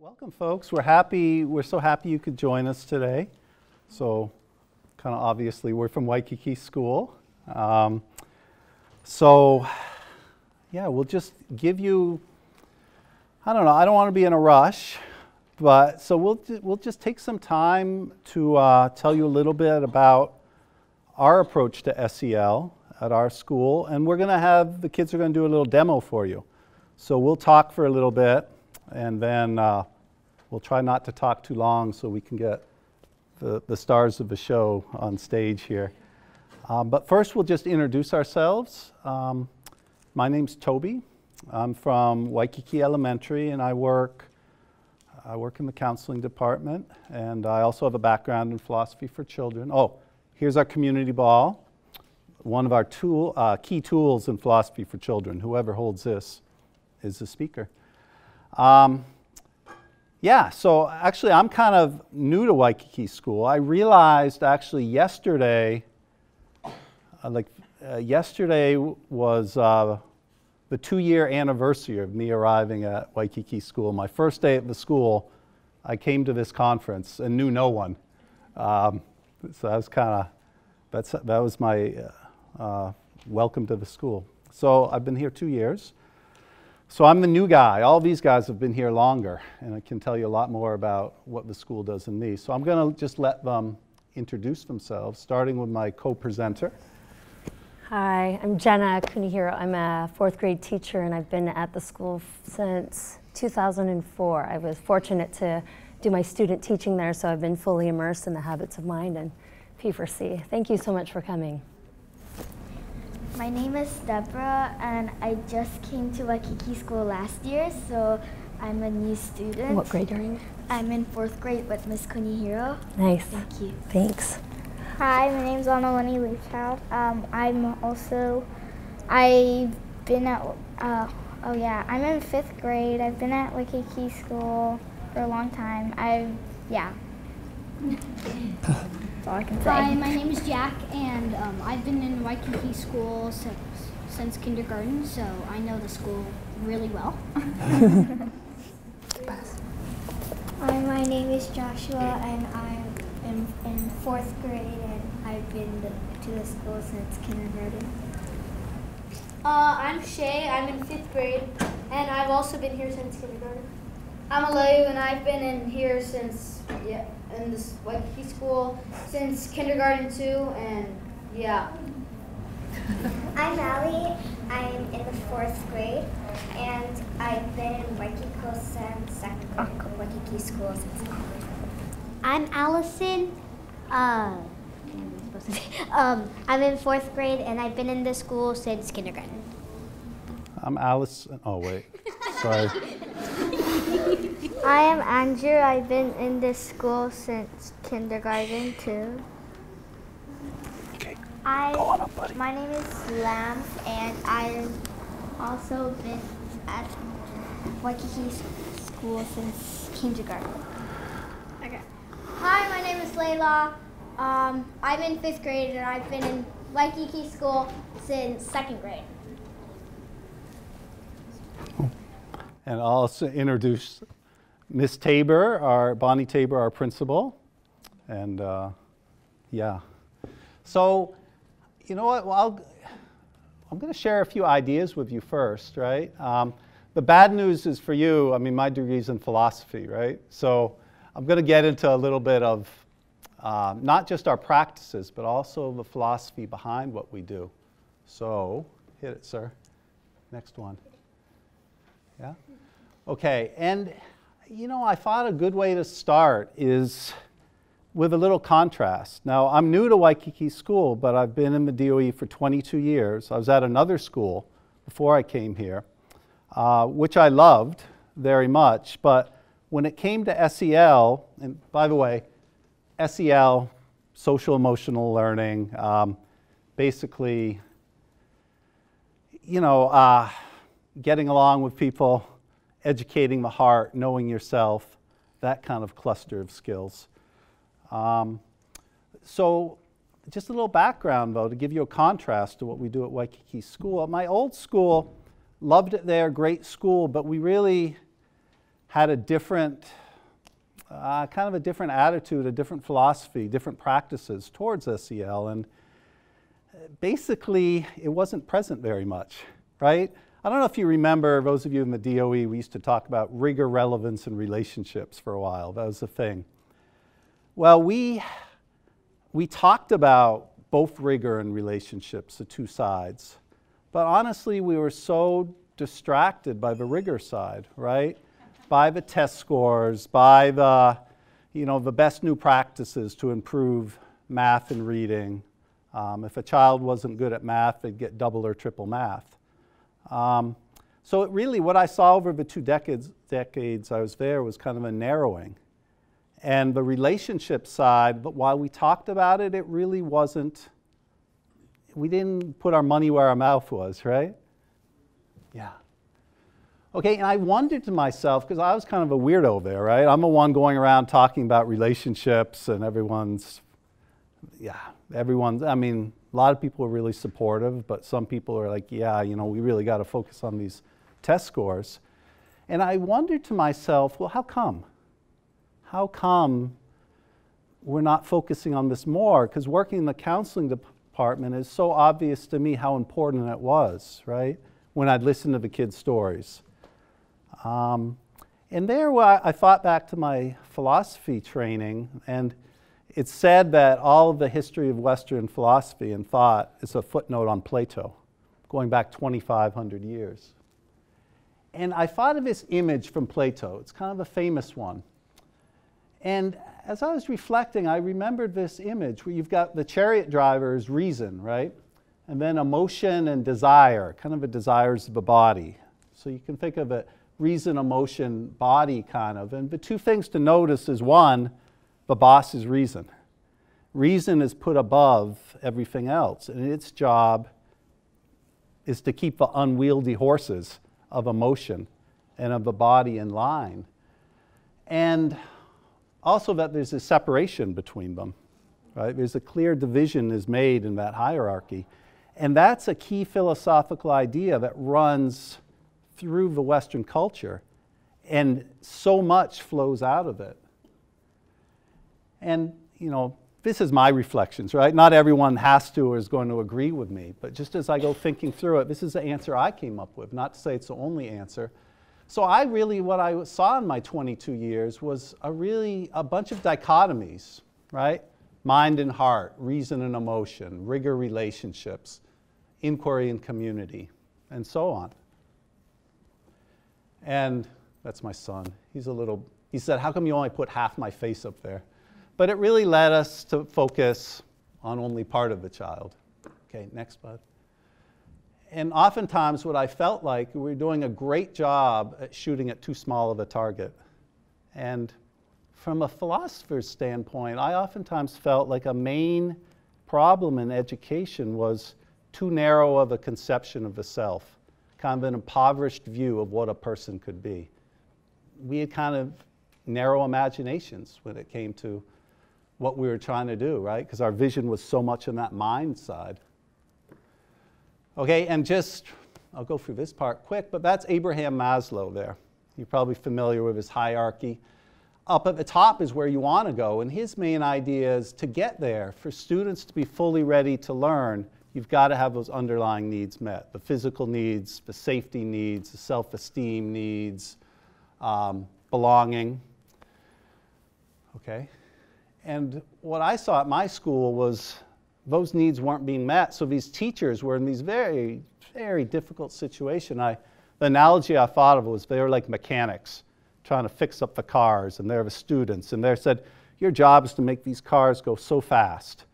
Welcome, folks. We're so happy you could join us today. So, kind of obviously, we're from Waikīkī School. We'll just give you, I don't know, I don't want to be in a rush, but so we'll just take some time to tell you a little bit about our approach to SEL at our school, and the kids are going to do a little demo for you. So we'll talk for a little bit, and then we'll try not to talk too long so we can get the stars of the show on stage here. But first, we'll just introduce ourselves. My name's Toby. I'm from Waikīkī Elementary, and I work in the counseling department, and I also have a background in philosophy for children. Oh, here's our community ball, one of our key tools in philosophy for children. Whoever holds this is the speaker. So actually I'm kind of new to Waikīkī School. I realized actually yesterday, yesterday was the 2-year anniversary of me arriving at Waikīkī School. My first day at the school, I came to this conference and knew no one. So that was my welcome to the school. So I've been here 2 years. So I'm the new guy. All these guys have been here longer, and I can tell you a lot more about what the school does than me. So I'm going to just let them introduce themselves, starting with my co-presenter. Hi, I'm Jenna Kunihiro. I'm a 4th grade teacher, and I've been at the school since 2004. I was fortunate to do my student teaching there, so I've been fully immersed in the habits of mind and P4C. Thank you so much for coming. My name is Deborah, and I just came to Waikīkī School last year, so I'm a new student. What grade are you in? I'm in 4th grade with Miss Kunihiro. Nice. Thank you. Thanks. Hi, my name's Honolulu Leafchild. I'm in 5th grade. I've been at Waikīkī School for a long time. That's all I can say. Hi, my name is Jack, and I've been in Waikīkī School since kindergarten, so I know the school really well. Hi, my name is Joshua, and I'm in 4th grade, and I've been to the school since kindergarten. I'm Shay, I'm in 5th grade, and I've also been here since kindergarten. I'm Aleu, and I've been in here since, in this Waikīkī School since kindergarten too, and yeah. I'm Allie. I'm in the 4th grade, and I've been in Waikīkī since 2nd grade. Waikīkī School since 2nd grade. I'm Allison. I'm in 4th grade, and I've been in this school since kindergarten. I'm Alice. Oh, wait. Sorry. I am Andrew. I've been in this school since kindergarten too. Okay. Go on up, buddy. My name is Lam, and I've also been at Waikīkī School since kindergarten. Okay. Hi, my name is Layla. I'm in 5th grade, and I've been in Waikīkī School since 2nd grade. And I'll also introduce Miss Tabor, Bonnie Tabor, our principal. And So, you know what? Well, I'm going to share a few ideas with you first, right? The bad news is for you, I mean, my degree's in philosophy, right? So I'm going to get into a little bit of not just our practices, but also the philosophy behind what we do. So, hit it, sir. Next one. Yeah? Okay, and I thought a good way to start is with a little contrast. Now, I'm new to Waikīkī School, but I've been in the DOE for 22 years. I was at another school before I came here, which I loved very much, but when it came to SEL, and by the way, SEL, social emotional learning, basically, getting along with people, educating the heart, knowing yourself, that kind of cluster of skills. So just a little background, though, to give you a contrast to what we do at Waikīkī School. At my old school, loved it there, great school, but we really had a different, kind of a different attitude, a different philosophy, different practices towards SEL, and basically it wasn't present very much, right? I don't know if you remember, those of you in the DOE, we used to talk about rigor, relevance, and relationships for a while. That was the thing. Well, we talked about both rigor and relationships, the two sides. But honestly, we were so distracted by the rigor side, right? By the test scores, by the, the best new practices to improve math and reading. If a child wasn't good at math, they'd get double or triple math. So it really, what I saw over the 2 decades I was there was kind of a narrowing. And the relationship side, but while we talked about it, it really wasn't, we didn't put our money where our mouth was, right? Yeah. Okay, and I wondered to myself, because I was kind of a weirdo there, right? I'm the one going around talking about relationships, and everyone's, I mean, a lot of people are really supportive, but some people are like, yeah, we really got to focus on these test scores. And I wondered to myself, well, how come? How come we're not focusing on this more? Because working in the counseling department is so obvious to me how important it was, right? When I'd listen to the kids' stories. And there I thought back to my philosophy training, and it's said that all of the history of Western philosophy and thought is a footnote on Plato, going back 2,500 years. And I thought of this image from Plato. It's kind of a famous one. And as I was reflecting, I remembered this image where you've got the chariot driver's reason, right? And then emotion and desire, kind of the desires of the body. So you can think of it, reason, emotion, body kind of. And the two things to notice is one, the boss is reason. Reason is put above everything else, and its job is to keep the unwieldy horses of emotion and of the body in line. And also that there's a separation between them, right? There's a clear division is made in that hierarchy. And that's a key philosophical idea that runs through the Western culture, and so much flows out of it. And, this is my reflections, right? Not everyone has to or is going to agree with me, but just as I go thinking through it, this is the answer I came up with, not to say it's the only answer. So what I saw in my 22 years was a bunch of dichotomies, right? Mind and heart, reason and emotion, rigor, relationships, inquiry and community, and so on. And that's my son. He said, how come you only put half my face up there? But it really led us to focus on only part of the child. Okay, next, bud. And oftentimes what I felt like, we were doing a great job at shooting at too small of a target. And from a philosopher's standpoint, I oftentimes felt like a main problem in education was too narrow of a conception of the self, kind of an impoverished view of what a person could be. We had kind of narrow imaginations when it came to what we were trying to do, right? Because our vision was so much on that mind side. Okay, and I'll go through this part quick, but that's Abraham Maslow there. You're probably familiar with his hierarchy. Up at the top is where you want to go, and his main idea is to get there, for students to be fully ready to learn, you've got to have those underlying needs met. The physical needs, the safety needs, the self-esteem needs, belonging. Okay? And what I saw at my school was those needs weren't being met, so these teachers were in these very, very difficult situations. The analogy I thought of was they were like mechanics trying to fix up the cars, and they're the students, and they said, your job is to make these cars go so fast,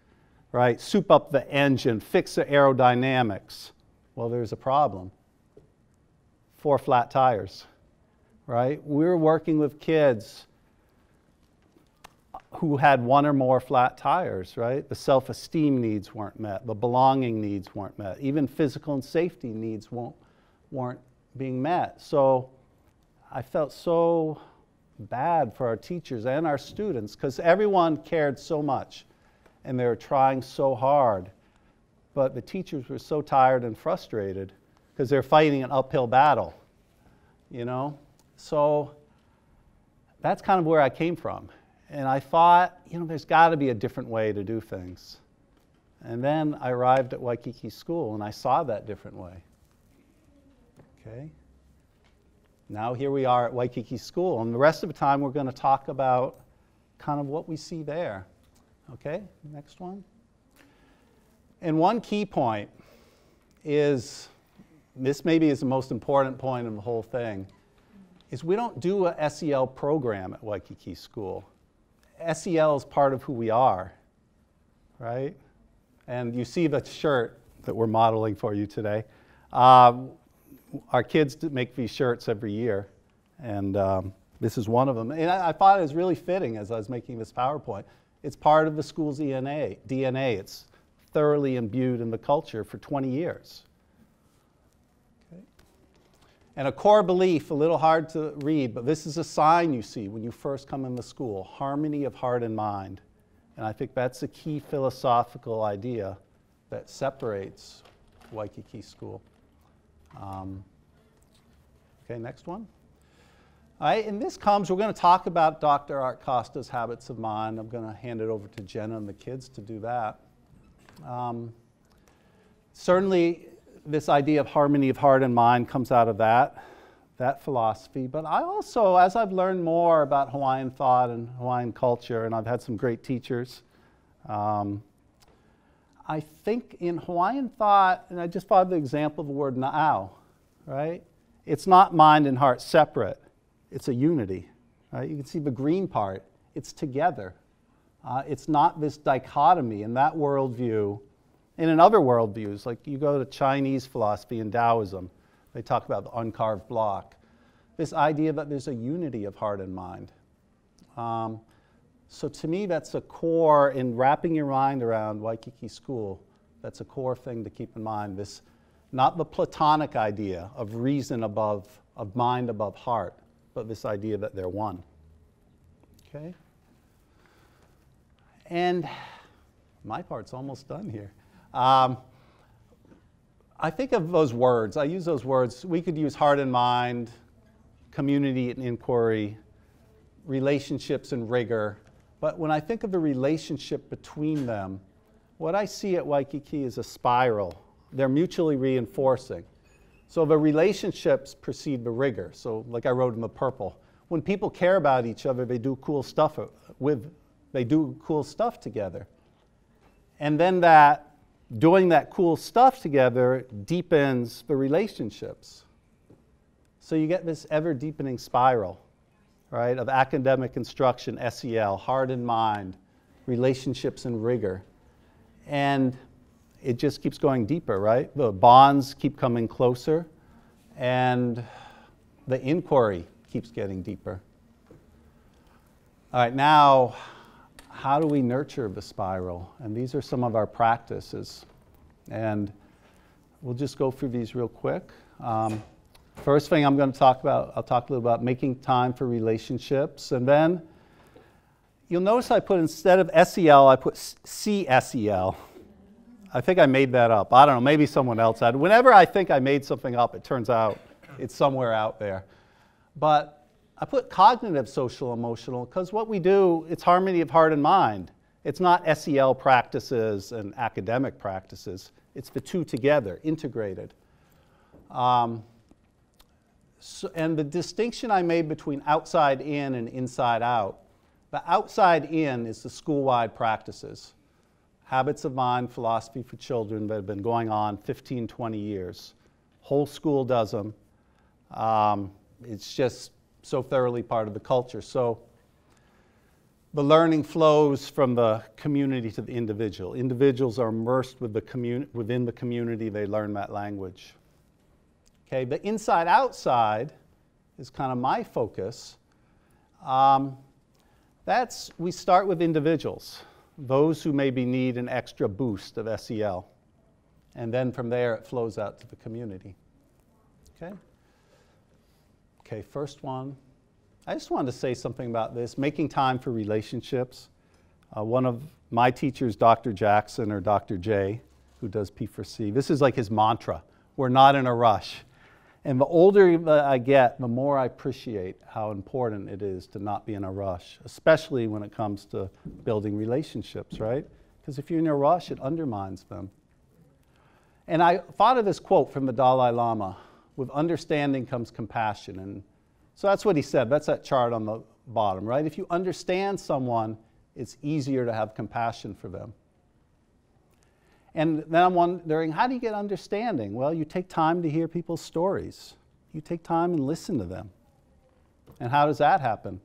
right? Soup up the engine, fix the aerodynamics. Well, there's a problem. 4 flat tires, right? We're working with kids who had 1 or more flat tires, right? The self-esteem needs weren't met. The belonging needs weren't met. Even physical and safety needs weren't being met. So I felt so bad for our teachers and our students because everyone cared so much and they were trying so hard. But the teachers were so tired and frustrated because they're fighting an uphill battle, So that's kind of where I came from. And I thought, you know, there's got to be a different way to do things. And then I arrived at Waikīkī School, and I saw that different way. Okay? Now here we are at Waikīkī School, and the rest of the time we're going to talk about kind of what we see there. Okay? Next one. And one key point is, this maybe is the most important point of the whole thing, is we don't do a SEL program at Waikīkī School. SEL is part of who we are, right? And you see the shirt that we're modeling for you today. Our kids make these shirts every year, and this is one of them. And I thought it was really fitting as I was making this PowerPoint. It's part of the school's DNA. It's thoroughly imbued in the culture for 20 years. Okay. And a core belief, a little hard to read, but this is a sign you see when you first come in the school, harmony of heart and mind. And I think that's a key philosophical idea that separates Waikīkī School. Okay, next one. All right, and this comes, we're going to talk about Dr. Art Costa's habits of mind. I'm going to hand it over to Jenna and the kids to do that. Certainly, this idea of harmony of heart and mind comes out of that philosophy. But I also, as I've learned more about Hawaiian thought and Hawaiian culture, and I've had some great teachers, I think in Hawaiian thought, and I just thought of the example of the word na'au, right? It's not mind and heart separate. It's a unity, right? You can see the green part. It's together. It's not this dichotomy in that worldview. And in other worldviews, like you go to Chinese philosophy and Taoism, they talk about the uncarved block. This idea that there's a unity of heart and mind. So to me, that's a core, in wrapping your mind around Waikīkī School, that's a core thing to keep in mind. This, not the Platonic idea of reason above, of mind above heart, but this idea that they're one. Okay? And my part's almost done here. I think of those words. I use those words. We could use heart and mind, community and inquiry, relationships and rigor. But when I think of the relationship between them, what I see at Waikīkī is a spiral. They're mutually reinforcing. So the relationships precede the rigor. So like I wrote in the purple, when people care about each other, they do cool stuff together. And then doing that cool stuff together deepens the relationships. So you get this ever-deepening spiral, right, of academic instruction, SEL, heart and mind, relationships and rigor. And it just keeps going deeper, right? The bonds keep coming closer, and the inquiry keeps getting deeper. All right, now, how do we nurture the spiral? And these are some of our practices. And we'll just go through these real quick. First thing I'm going to talk about, I'll talk a little about making time for relationships. And then you'll notice I put, instead of SEL, I put CSEL. I think I made that up. I don't know, maybe someone else had. Whenever I think I made something up, it turns out it's somewhere out there. But I put cognitive, social, emotional, because what we do, it's harmony of heart and mind. It's not SEL practices and academic practices. It's the two together, integrated. And the distinction I made between outside in and inside out, the outside in is the school-wide practices. Habits of mind, philosophy for children that have been going on 15, 20 years. Whole school does them. It's just so thoroughly part of the culture. So the learning flows from the community to the individual. Individuals are immersed with within the community. They learn that language. Okay, the inside-outside is kind of my focus. We start with individuals, those who maybe need an extra boost of SEL. And then from there, it flows out to the community. Okay? Okay, first one. I just wanted to say something about this, making time for relationships. One of my teachers, Dr. Jackson, or Dr. J, who does P4C, this is like his mantra. We're not in a rush. And the older I get, the more I appreciate how important it is to not be in a rush, especially when it comes to building relationships, right? Because if you're in a rush, it undermines them. And I thought of this quote from the Dalai Lama, with understanding comes compassion. And so that's what he said. That's that chart on the bottom, right? If you understand someone, it's easier to have compassion for them. And then I'm wondering, how do you get understanding? Well, you take time to hear people's stories. You take time and listen to them. And how does that happen?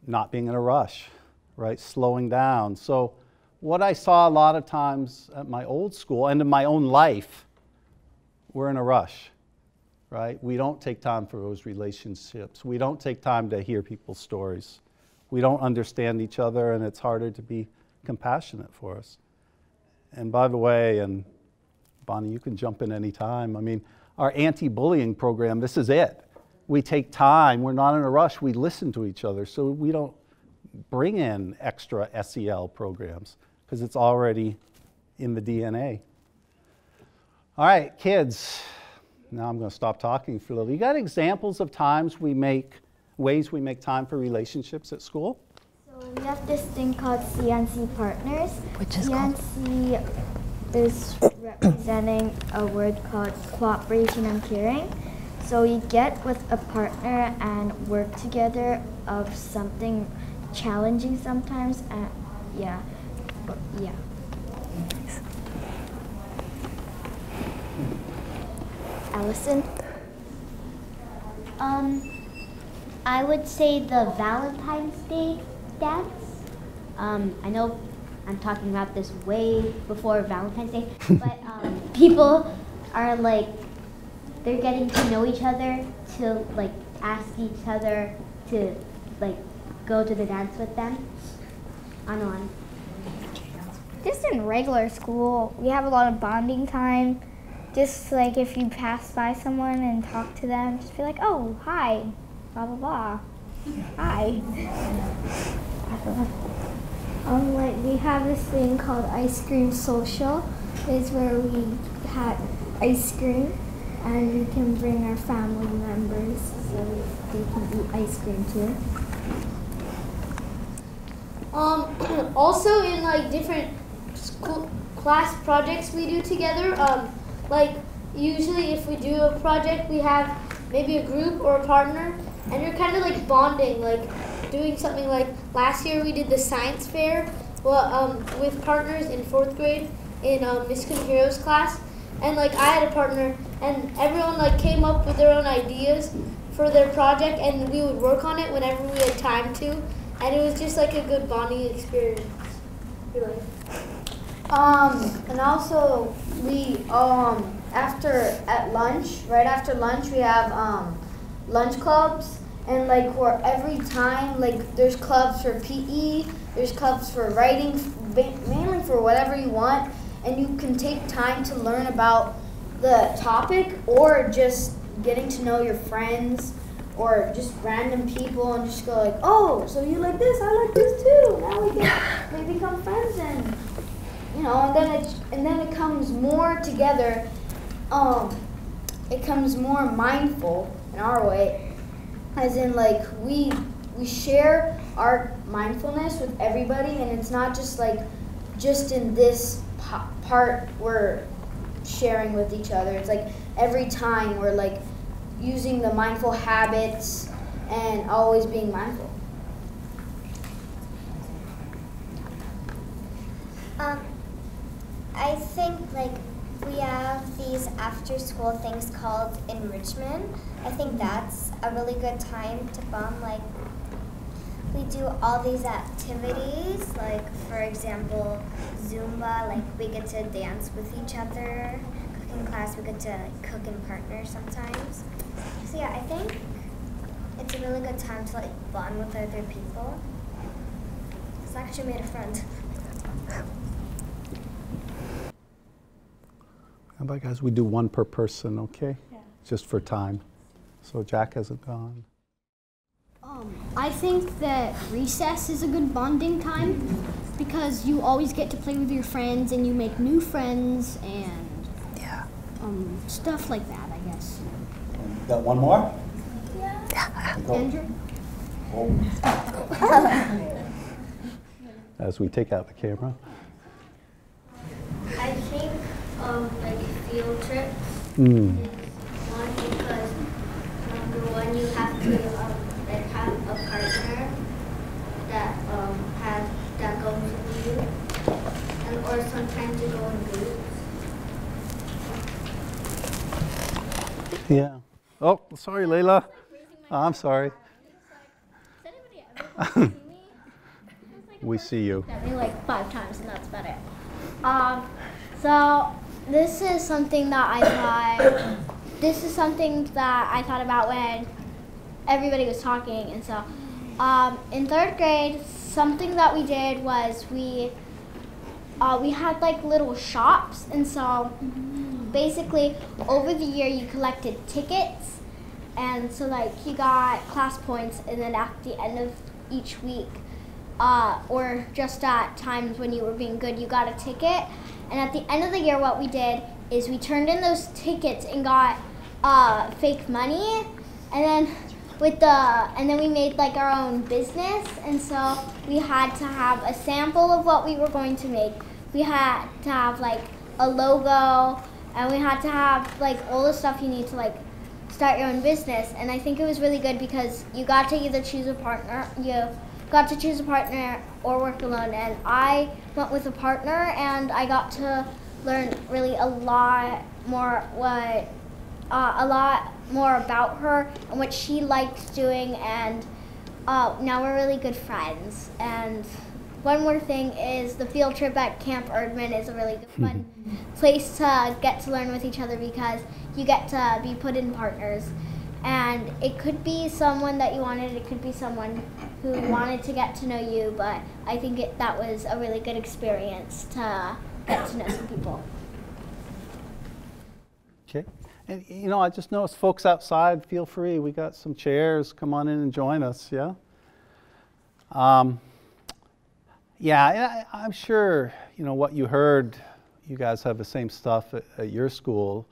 Not being in a rush, right? Slowing down. So what I saw a lot of times at my old school and in my own life, we're in a rush, right? We don't take time for those relationships. We don't take time to hear people's stories. We don't understand each other, and it's harder to be compassionate for us. And by the way, and Bonnie, you can jump in any time. I mean, our anti-bullying program, this is it. We take time. We're not in a rush. We listen to each other. So we don't bring in extra SEL programs because it's already in the DNA. All right, kids. Now I'm going to stop talking for a little. You got examples of times ways we make time for relationships at school? So we have this thing called CNC Partners. Which is CNC is representing a word called cooperation and caring. So you get with a partner and work together of something challenging sometimes. And yeah. Allison? I would say the Valentine's Day dance. I know I'm talking about this way before Valentine's Day, but people are like, they're getting to know each other, to like ask each other to like go to the dance with them. On. Just in regular school, we have a lot of bonding time. Just like if you pass by someone and talk to them, just be like, oh, hi, blah, blah, blah. Hi. Like we have this thing called Ice Cream Social. It's where we have ice cream and we can bring our family members so they can eat ice cream too. Also in like different school class projects we do together, like usually if we do a project we have maybe a group or a partner and you're kind of like bonding, like doing something like last year we did the science fair with partners in 4th grade in Miss Kunhiro's class, and like I had a partner and everyone like came up with their own ideas for their project and we would work on it whenever we had time to, and it was just like a good bonding experience. Really. And also we right after lunch we have lunch clubs, and like for every time, like there's clubs for PE, there's clubs for writing, mainly for whatever you want, and you can take time to learn about the topic or just getting to know your friends or just random people and just go like, oh, so you like this, I like this too. Now we become friends, and you know, and then it comes more together. It comes more mindful in our way, as in like we share our mindfulness with everybody, and it's not just like just in this part we're sharing with each other. It's like every time we're like using the mindful habits and always being mindful. I think like we have these after school things called enrichment. I think that's a really good time to bond. Like we do all these activities, like for example, Zumba, like we get to dance with each other. Cooking class, we get to like, cook and partner sometimes. So yeah, I think it's a really good time to like bond with other people. Because I actually made a friend. How about guys, we do one per person, okay? Yeah. Just for time. So Jack hasn't gone. I think that recess is a good bonding time because you always get to play with your friends and you make new friends and stuff like that, I guess. Got one more? Yeah. Go. Andrew? As we take out the camera. I think like field trips Mm. is one because number one you have to like have a partner that that goes with you, and or sometimes you go in groups. Yeah. Oh, sorry, Layla. Oh, I'm sorry. We see you. That me like 5 times, and that's about it. So this is something that I thought about when everybody was talking, and so in 3rd grade, something that we did was we had like little shops, and so basically over the year you collected tickets, and so like you got class points, and then at the end of each week, or just at times when you were being good, you got a ticket. And at the end of the year, what we did is we turned in those tickets and got fake money, and then we made like our own business. And so we had to have a sample of what we were going to make. We had to have like a logo, and we had to have like all the stuff you need to like start your own business. And I think it was really good because you got to either choose a partner, or work alone. And I went with a partner, and I got to learn really a lot more about her and what she likes doing. And now we're really good friends. And one more thing is the field trip at Camp Erdman is a really good fun place to get to learn with each other because you get to be put in partners. And it could be someone that you wanted, it could be someone who wanted to get to know you, but I think that was a really good experience to get to know some people. Okay. And you know, I just noticed folks outside, feel free. We got some chairs. Come on in and join us, yeah? Yeah, I'm sure, you know, what you heard, you guys have the same stuff at your school.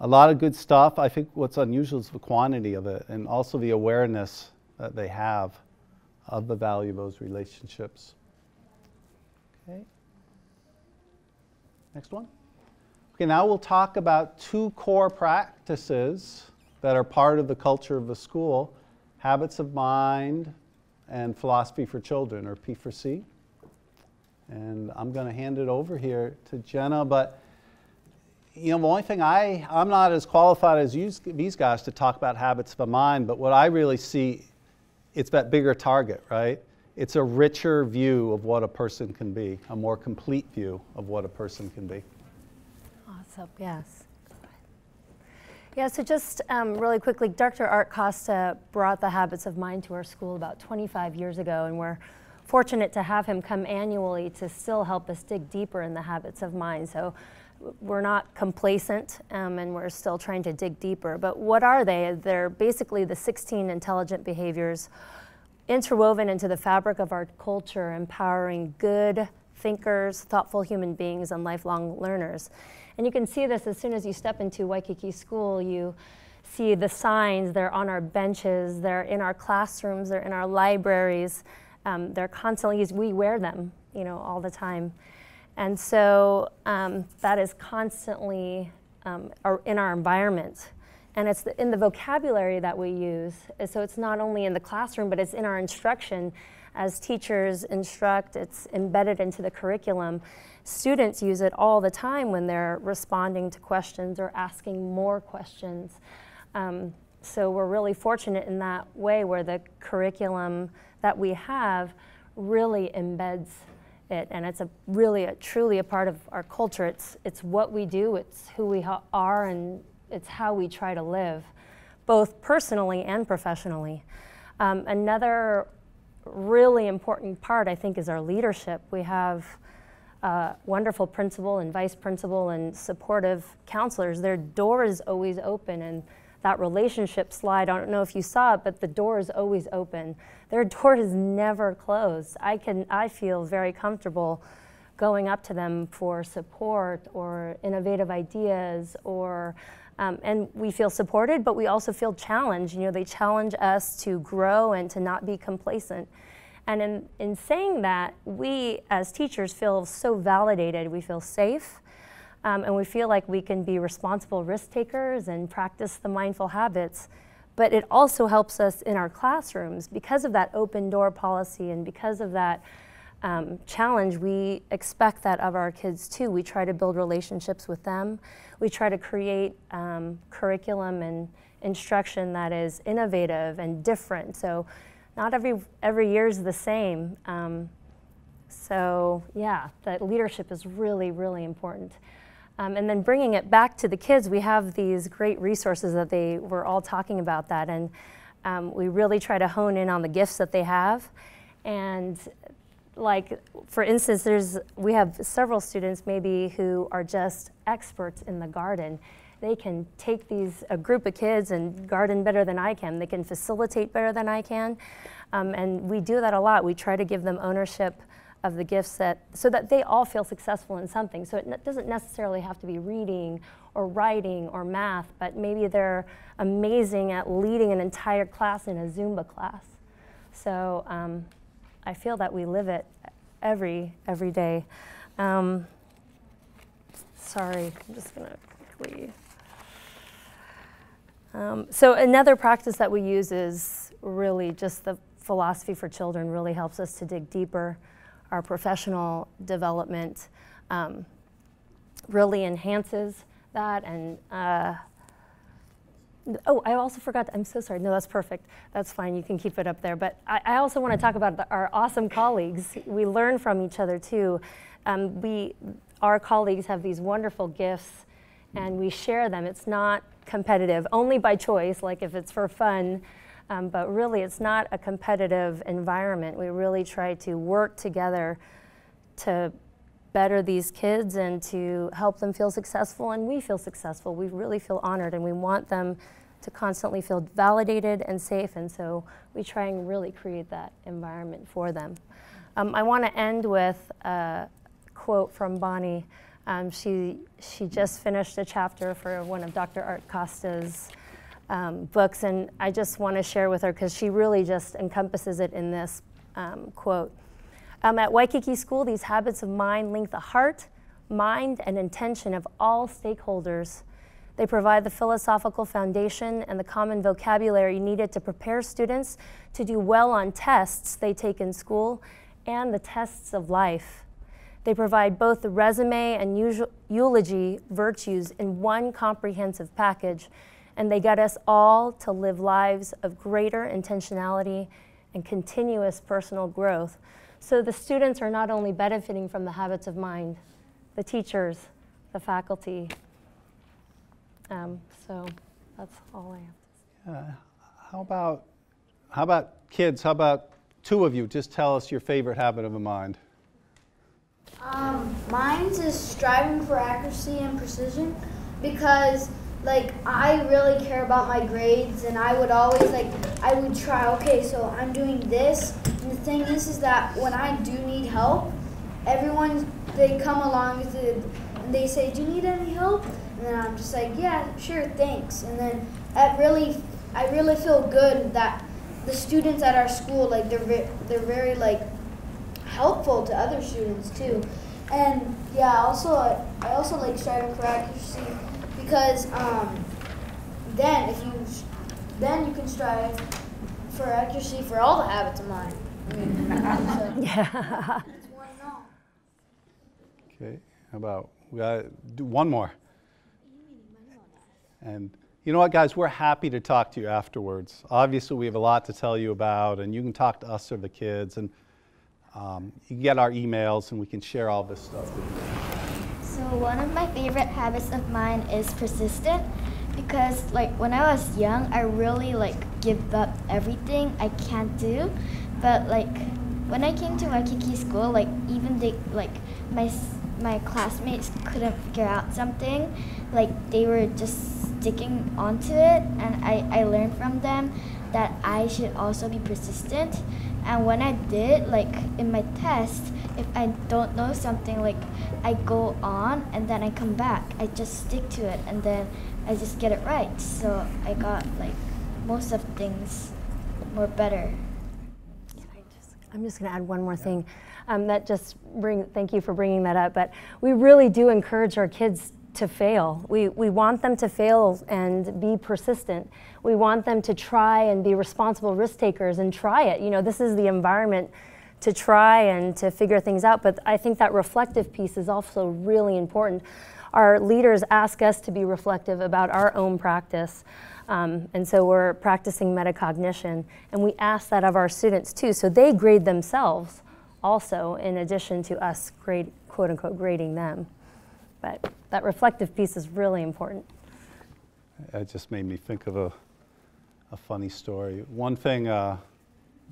A lot of good stuff. I think what's unusual is the quantity of it and also the awareness that they have of the value of those relationships. Okay. Next one. Okay, now we'll talk about 2 core practices that are part of the culture of the school: habits of mind and philosophy for children, or P4C. And I'm going to hand it over here to Jenna, but you know, the only thing I'm not as qualified as these guys to talk about habits of the mind, but what I really see, it's that bigger target, right? It's a richer view of what a person can be, a more complete view of what a person can be. Awesome, yes. Yeah, so just really quickly, Dr. Art Costa brought the habits of mind to our school about 25 years ago, and we're fortunate to have him come annually to still help us dig deeper in the habits of mind. So we're not complacent, and we're still trying to dig deeper. But what are they? They're basically the 16 intelligent behaviors interwoven into the fabric of our culture, empowering good thinkers, thoughtful human beings, and lifelong learners. And you can see this as soon as you step into Waikīkī School. You see the signs. They're on our benches. They're in our classrooms. They're in our libraries. They're constantly used. We wear them, you know, all the time. And so that is constantly in our environment. And it's in the vocabulary that we use. So it's not only in the classroom, but it's in our instruction. As teachers instruct, it's embedded into the curriculum. Students use it all the time when they're responding to questions or asking more questions. So we're really fortunate in that way where the curriculum that we have really embeds it, and it's truly a part of our culture. It's what we do, it's who we are, and it's how we try to live, both personally and professionally. Another really important part, I think, is our leadership. We have a wonderful principal and vice principal and supportive counselors. Their door is always open, and that relationship slide, I don't know if you saw it, but the door is always open. Their door is never closed. I feel very comfortable going up to them for support or innovative ideas or And we feel supported, but we also feel challenged. You know, they challenge us to grow and to not be complacent. And in saying that, we as teachers feel so validated. We feel safe, and we feel like we can be responsible risk takers and practice the mindful habits. But it also helps us in our classrooms because of that open door policy and because of that challenge. We expect that of our kids too. We try to build relationships with them. We try to create curriculum and instruction that is innovative and different. So not every year is the same. So yeah, that leadership is really, really important. And then bringing it back to the kids, we have these great resources that they were all talking about that, and we really try to hone in on the gifts that they have. And like, for instance, we have several students maybe who are just experts in the garden. They can take a group of kids and garden better than I can. They can facilitate better than I can. And we do that a lot. We try to give them ownership of the gifts so that they all feel successful in something. So it doesn't necessarily have to be reading or writing or math, but maybe they're amazing at leading an entire class in a Zumba class. So I feel that we live it every day. Sorry, I'm just gonna quickly. So another practice that we use is really just the philosophy for children really helps us to dig deeper. Our professional development really enhances that. And oh, I also forgot, I'm so sorry. No, that's perfect. That's fine, you can keep it up there. But I also want to talk about our awesome colleagues. We learn from each other too. Our colleagues have these wonderful gifts and we share them. It's not competitive, only by choice, like if it's for fun. But really, it's not a competitive environment. We really try to work together to better these kids and to help them feel successful, and we feel successful. We really feel honored, and we want them to constantly feel validated and safe, and so we try and really create that environment for them. I want to end with a quote from Bonnie. She just finished a chapter for one of Dr. Art Costa's books, and I just want to share with her because she really just encompasses it in this quote. At Waikīkī School, these habits of mind link the heart, mind, and intention of all stakeholders. They provide the philosophical foundation and the common vocabulary needed to prepare students to do well on tests they take in school and the tests of life. They provide both the resume and eulogy virtues in one comprehensive package, and they get us all to live lives of greater intentionality and continuous personal growth. So the students are not only benefiting from the habits of mind, the teachers, the faculty. So that's all I have. How about kids? How about two of you? Just tell us your favorite habit of the mind. Mine's is striving for accuracy and precision, because like I really care about my grades, and I would always I would try, okay, so I'm doing this, and the thing is that when I do need help, they come along with it, and they say, do you need any help? And then I'm just like, yeah, sure, thanks. And then I really feel good that the students at our school, they're very helpful to other students too. And yeah, I also like striving for accuracy, because then you can strive for accuracy for all the habits of mind. Yeah. It's one and all. Okay, how about, we gotta do one more. And you know what, guys, we're happy to talk to you afterwards. Obviously, we have a lot to tell you about, and you can talk to us or the kids, and you can get our emails, and we can share all this stuff with you. So one of my favorite habits of mine is persistent, because when I was young, I really give up everything I can't do. But when I came to Waikīkī School, even my classmates couldn't figure out something, they were just sticking onto it, and I learned from them that I should also be persistent. And when I did, in my test, if I don't know something, I go on and then I come back. I just stick to it, and then I just get it right. So I got like most of things more better. I'm just going to add one more thing. Thank you for bringing that up, but we really do encourage our kids to fail. We want them to fail and be persistent. We want them to try and be responsible risk takers and try it. You know, this is the environment to try and to figure things out, but I think that reflective piece is also really important. Our leaders ask us to be reflective about our own practice. And so we're practicing metacognition, and we ask that of our students too, so they grade themselves also in addition to us quote unquote grading them. But that reflective piece is really important. It just made me think of a funny story. One thing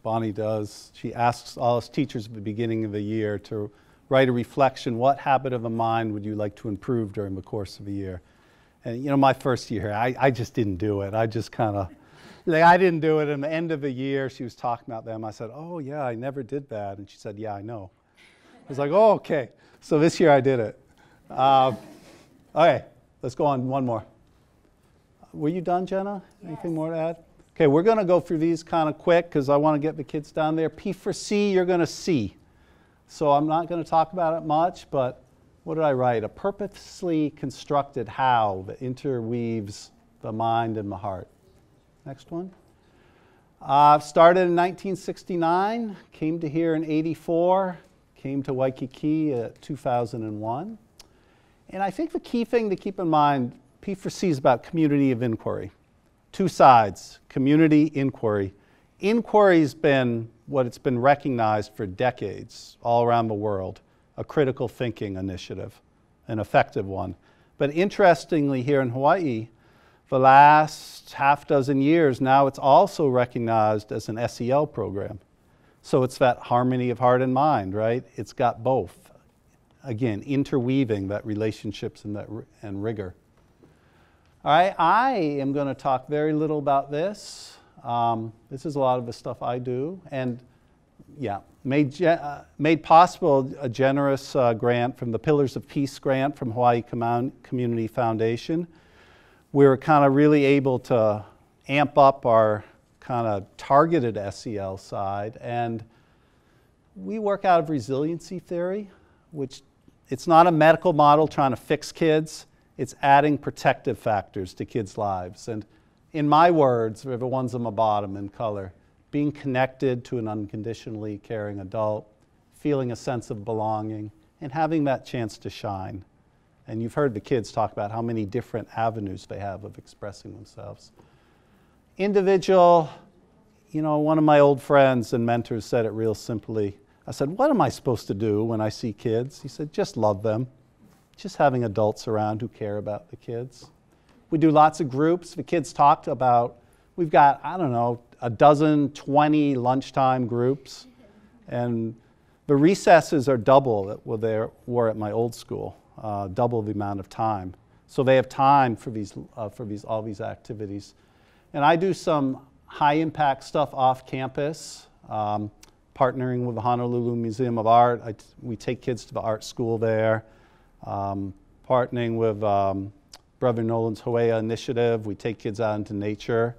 Bonnie does, she asks all us teachers at the beginning of the year to write a reflection. What habit of the mind would you like to improve during the course of a year? And you know, my first year, I just didn't do it. I just kind of, I didn't do it. And the end of the year, she was talking about them. I said, oh yeah, I never did that. And she said, yeah, I know. I was like, oh, okay. So this year I did it. Okay, let's go on one more. Were you done, Jenna? Yes. Anything more to add? Okay, we're going to go through these kind of quick because I want to get the kids down there. P for C, you're going to see. So I'm not going to talk about it much, but what did I write? A purposely constructed how that interweaves the mind and the heart. Next one. Started in 1969, came to here in 84, came to Waikīkī at 2001. And I think the key thing to keep in mind, P for C is about community of inquiry. Two sides, community, inquiry. Inquiry's been what it's been recognized for decades all around the world, a critical thinking initiative, an effective one. But interestingly here in Hawaii, the last half dozen years, now it's also recognized as an SEL program. So it's that harmony of heart and mind, right? It's got both. Again, interweaving that relationships and rigor. All right, I am going to talk very little about this. This is a lot of the stuff I do, and yeah, made possible a generous grant from the Pillars of Peace grant from Hawaii Community Foundation. We were kind of really able to amp up our kind of targeted SEL side, and we work out of resiliency theory, which it's not a medical model trying to fix kids, it's adding protective factors to kids' lives. And in my words, they're the ones on the bottom in color, being connected to an unconditionally caring adult, feeling a sense of belonging, and having that chance to shine. And you've heard the kids talk about how many different avenues they have of expressing themselves. Individual, you know, one of my old friends and mentors said it real simply. I said, what am I supposed to do when I see kids? He said, just love them. Just having adults around who care about the kids. We do lots of groups. The kids talked about, we've got, I don't know, 12, 20 lunchtime groups. And the recesses are double what they were at my old school, double the amount of time. So they have time for all these activities. And I do some high impact stuff off campus. Partnering with the Honolulu Museum of Art. We take kids to the art school there. Partnering with Brother Nolan's Hawea Initiative. We take kids out into nature.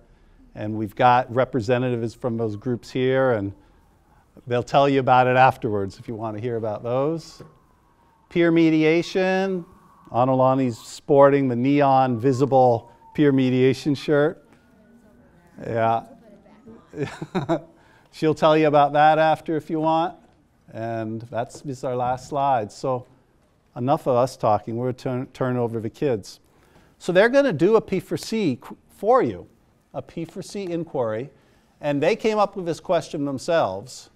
And we've got representatives from those groups here, and they'll tell you about it afterwards if you want to hear about those. Peer mediation. Anolani's sporting the neon visible peer mediation shirt. Yeah. She'll tell you about that after if you want. And this is our last slide. So enough of us talking. We're going to turn over to the kids. So they're going to do a P for C for you, a P for C inquiry. And they came up with this question themselves.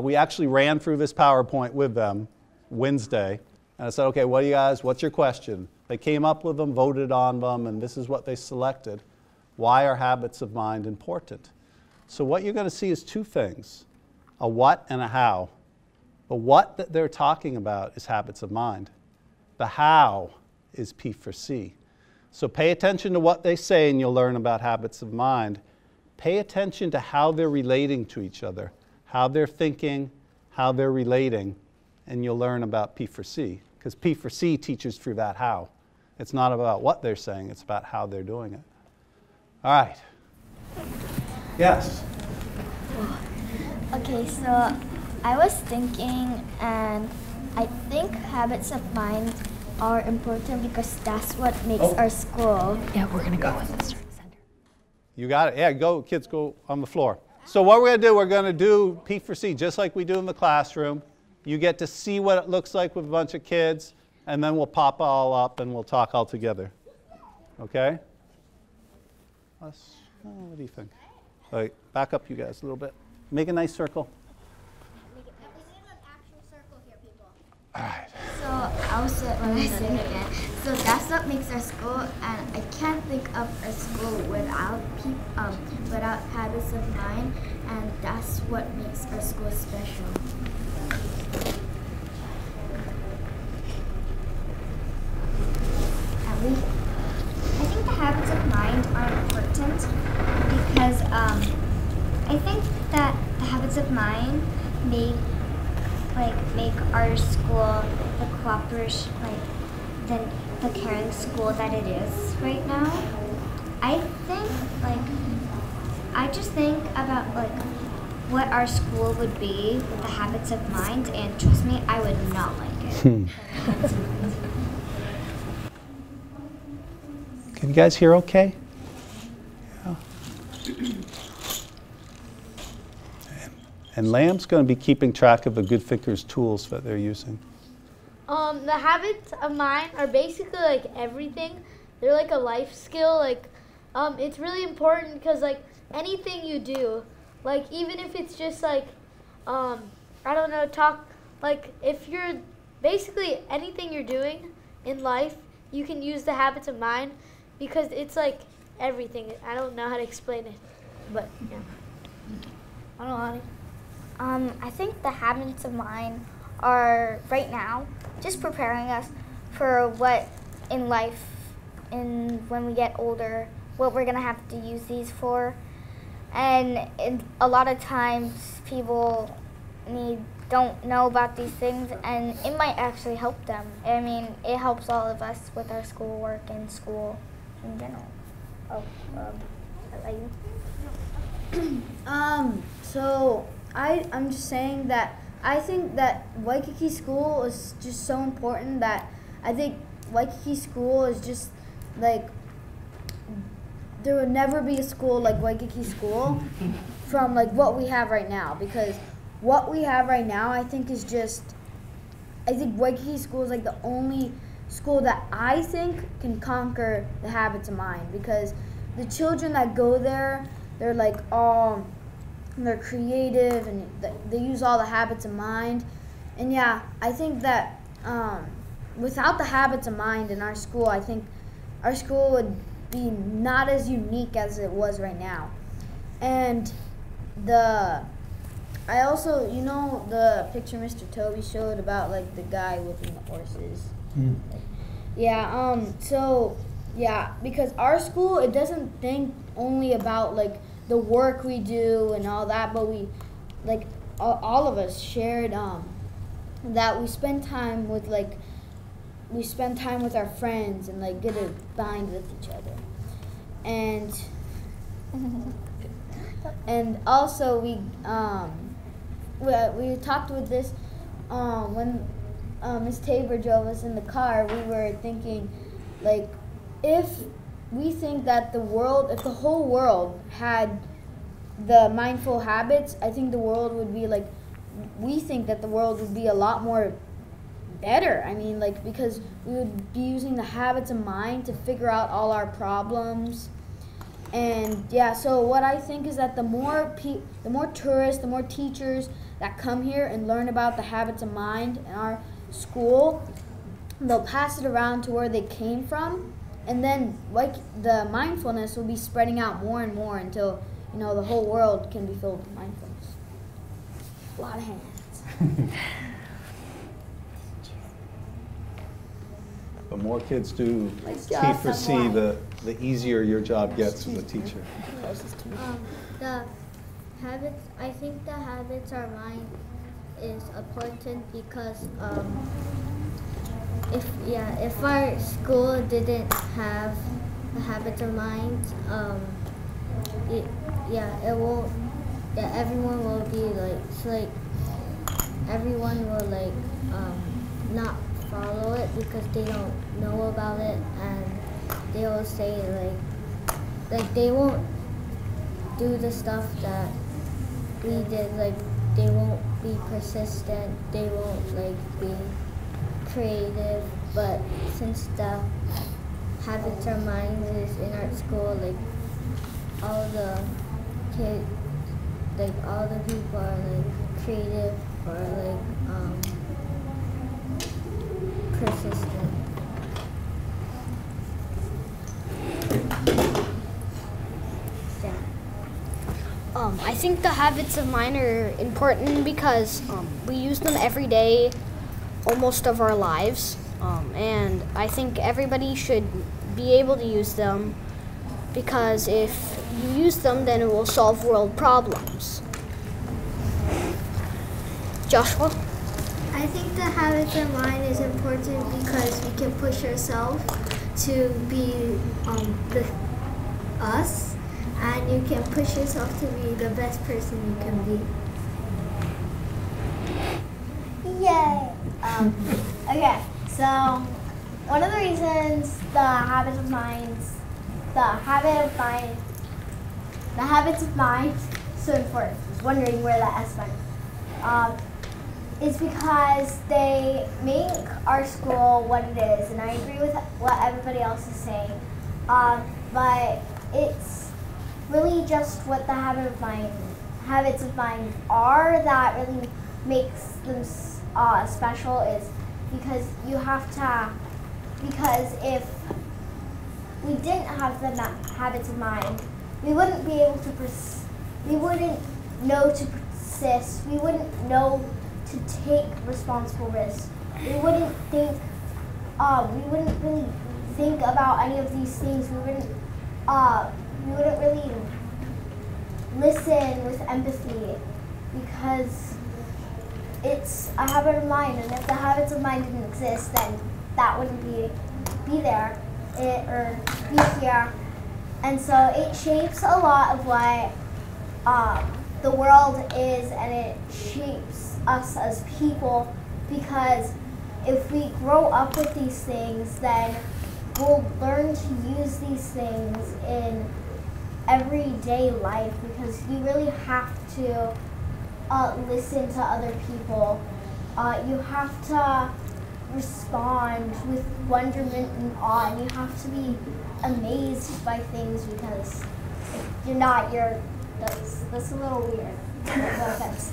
We actually ran through this PowerPoint with them Wednesday. And I said, okay, what's your question? They came up with them, voted on them, and this is what they selected. Why are habits of mind important? So what you're going to see is two things, a what and a how. The what that they're talking about is habits of mind. The how is P for C. So pay attention to what they say and you'll learn about habits of mind. Pay attention to how they're relating to each other, how they're thinking, how they're relating, and you'll learn about P for C. Because P for C teaches through that how. It's not about what they're saying, it's about how they're doing it. All right. Yes? Okay, so I was thinking, and I think habits of mind are important because that's what makes our school. Yeah, we're going to go in the center. You got it. Yeah, go, kids, go on the floor. So what we're going to do, we're going to do P4C just like we do in the classroom. You get to see what it looks like with a bunch of kids, and then we'll pop all up and we'll talk all together. Okay? What do you think? All right, back up you guys a little bit. Make a nice circle. All right. So I'll say what I say again. So that's what makes our school, and I can't think of a school without without habits of mind, and that's what makes our school special. At least, I think the habits of mind are important because I think that the habits of mind make our school the cooperation, the caring school that it is right now. I just think about what our school would be with the habits of mind, and trust me, I would not like it. Can you guys hear okay? Yeah. And Lamb's going to be keeping track of the Good Thinkers tools that they're using. The habits of mind are basically like everything. They're like a life skill. It's really important because anything you do, even if it's just I don't know, if you're basically anything you're doing in life, you can use the habits of mind because it's everything. I don't know how to explain it, but yeah. I don't know, honey. I think the habits of mind are right now just preparing us for what in life, when we get older, what we're gonna have to use these for. And a lot of times people don't know about these things, and it might actually help them. I mean, it helps all of us with our schoolwork and school in general. Are you? So I'm just saying that I think that Waikīkī school is just so important that I think Waikīkī school is just there would never be a school like Waikīkī school from what we have right now, because what we have right now I think is I think Waikīkī school is the only school that I think can conquer the habits of mind, because the children that go there, they're they're creative and they use all the habits of mind. And yeah, I think that without the habits of mind in our school, I think our school would be not as unique as it was right now. And I also, the picture Mr. Toby showed about the guy whipping the horses. Because our school, it doesn't think only about the work we do and all that, but we, all of us shared that we spend time with our friends and get a bind with each other. And also we talked with this when Miss Tabor drove us in the car. We were thinking if we think that if the whole world had the mindful habits, I think the world would be we think that the world would be a lot more better. I mean, because we would be using the habits of mind to figure out all our problems. And yeah, so what I think is that the more tourists, the more teachers that come here and learn about the habits of mind in our school, they'll pass it around to where they came from. And then the mindfulness will be spreading out more and more until, the whole world can be filled with mindfulness. A lot of hands. The more kids do P4C, the easier your job gets as a teacher. I think the habits are mind is important because if our school didn't have the habits of mind, it won't. Yeah, everyone will be like everyone will not follow it because they don't know about it, and they will say like they won't do the stuff that we did. Like they won't be persistent. They won't be creative. But since the habits or minds is in our school, all the kids, all the people are creative or persistent. I think the habits of mind are important because we use them every day, almost of our lives, and I think everybody should be able to use them because if you use them, then it will solve world problems. Joshua? I think the habits of mind is important because we can push ourselves to be us, and you can push yourself to be the best person you can be. Yay! Okay, so one of the reasons the habits of mind is so important, I was wondering where that S went, is because they make our school what it is, and I agree with what everybody else is saying, but it's really just what the habits of mind are that really makes them special, is because if we didn't have the habits of mind, we wouldn't be able to we wouldn't know to persist, we wouldn't know to take responsible risks, we wouldn't really think about any of these things, we wouldn't really listen with empathy, because it's a habit of mind, and if the habits of mind didn't exist, then that wouldn't be there or be here. And so it shapes a lot of what the world is, and it shapes us as people, because if we grow up with these things, then we'll learn to use these things in everyday life, because you really have to listen to other people. You have to respond with wonderment and awe, and you have to be amazed by things, because if you're not, that's a little weird. No offense.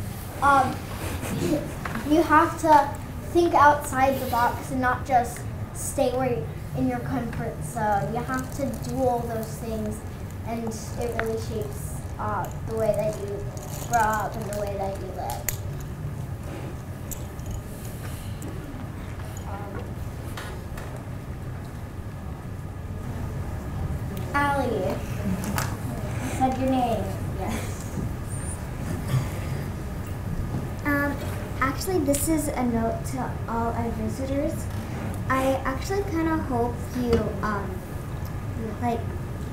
You have to think outside the box and not just stay in your comfort zone. You have to do all those things, and it really shapes the way that you grow up and the way that you live. Allie, you said your name. Yes. Actually, this is a note to all our visitors. I actually kind of hope you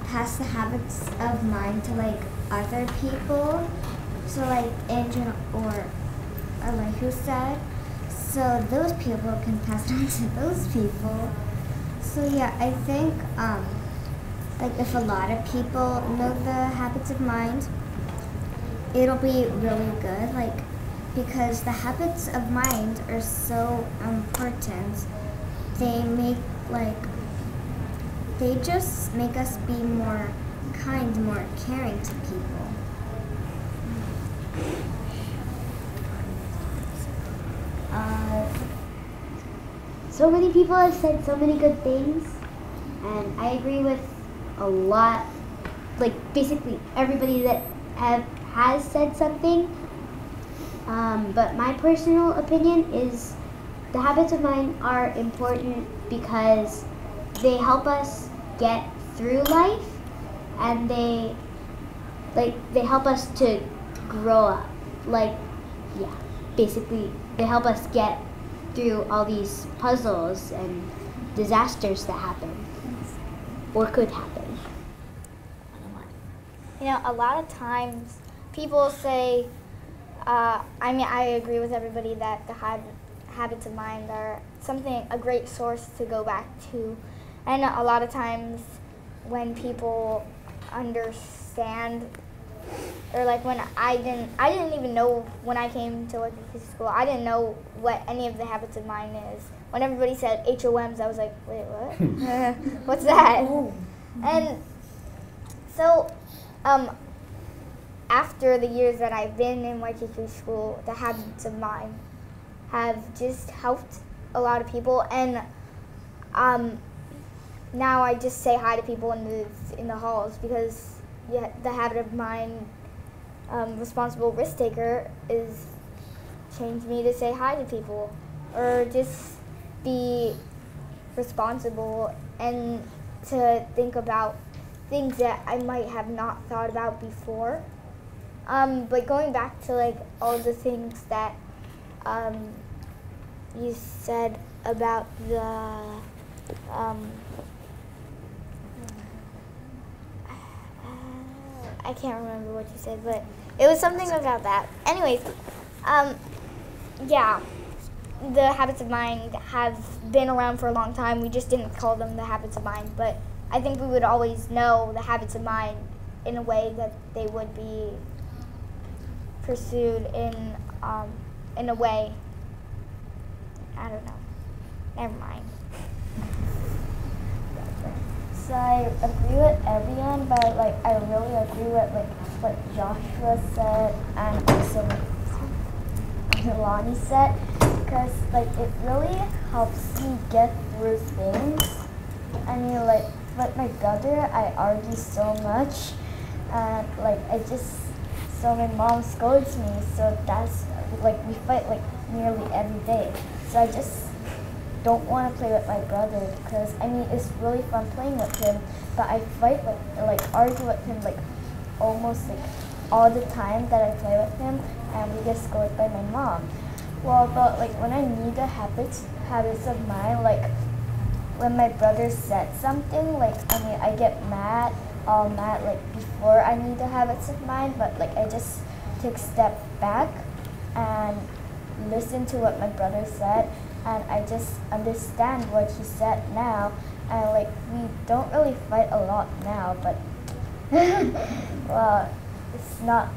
pass the habits of mind to other people. So Andrew or who said, so those people can pass it on to those people. So yeah, I think if a lot of people know the habits of mind, it'll be really good, because the habits of mind are so important. They just make us be more kind, more caring to people. So many people have said so many good things, and I agree with a lot, basically everybody that has said something. But my personal opinion is the habits of mind are important because they help us get through life, and they help us to grow up. Basically they help us get through all these puzzles and disasters that happen or could happen. You know, a lot of times people say, I agree with everybody that the habits of mind are a great source to go back to. And a lot of times when people understand, or like when I didn't even know when I came to Waikīkī school, I didn't know what any of the habits of mind is. When everybody said HOMs, I was like, wait, what? What's that? And so, after the years that I've been in Waikīkī school, the habits of mind have just helped a lot of people, and now I just say hi to people in the halls because the habit of mind, responsible risk taker, is changed me to say hi to people or just be responsible and to think about things that I might have not thought about before. But going back to like all the things that you said about the I can't remember what you said, but it was something about that. Anyways, yeah, the habits of mind have been around for a long time. We just didn't call them the habits of mind, but I think we would always know the habits of mind in a way that they would be pursued in a way. I don't know. Never mind. So I agree with everyone, but like I really agree with like what Joshua said and also what Lonnie said, because like it really helps me get through things. I mean, like with my brother, I argue so much, and like so my mom scolds me, so that's like we fight like nearly every day. So I just don't want to play with my brother because I mean it's really fun playing with him, but I fight like argue with him like almost like all the time that I play with him, and we get scolded by my mom. Well, but like when I need the habits of mine, like when my brother said something, like I mean I get all mad like before I need the habits of mine, but like I just take a step back and listen to what my brother said, and I just understand what he said now, and like we don't really fight a lot now, but well, it's not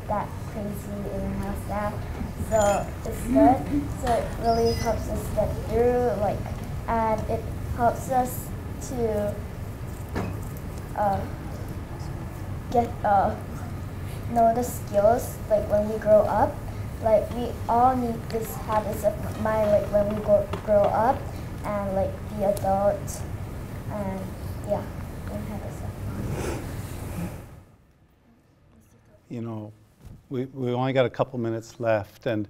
that crazy in the house now, so it's good. So it really helps us get through, like, and it helps us to know the skills like when we grow up. Like we all need this habits of mind like when we grow up and like be adult, and yeah, habits of mind. You know, we only got a couple minutes left, and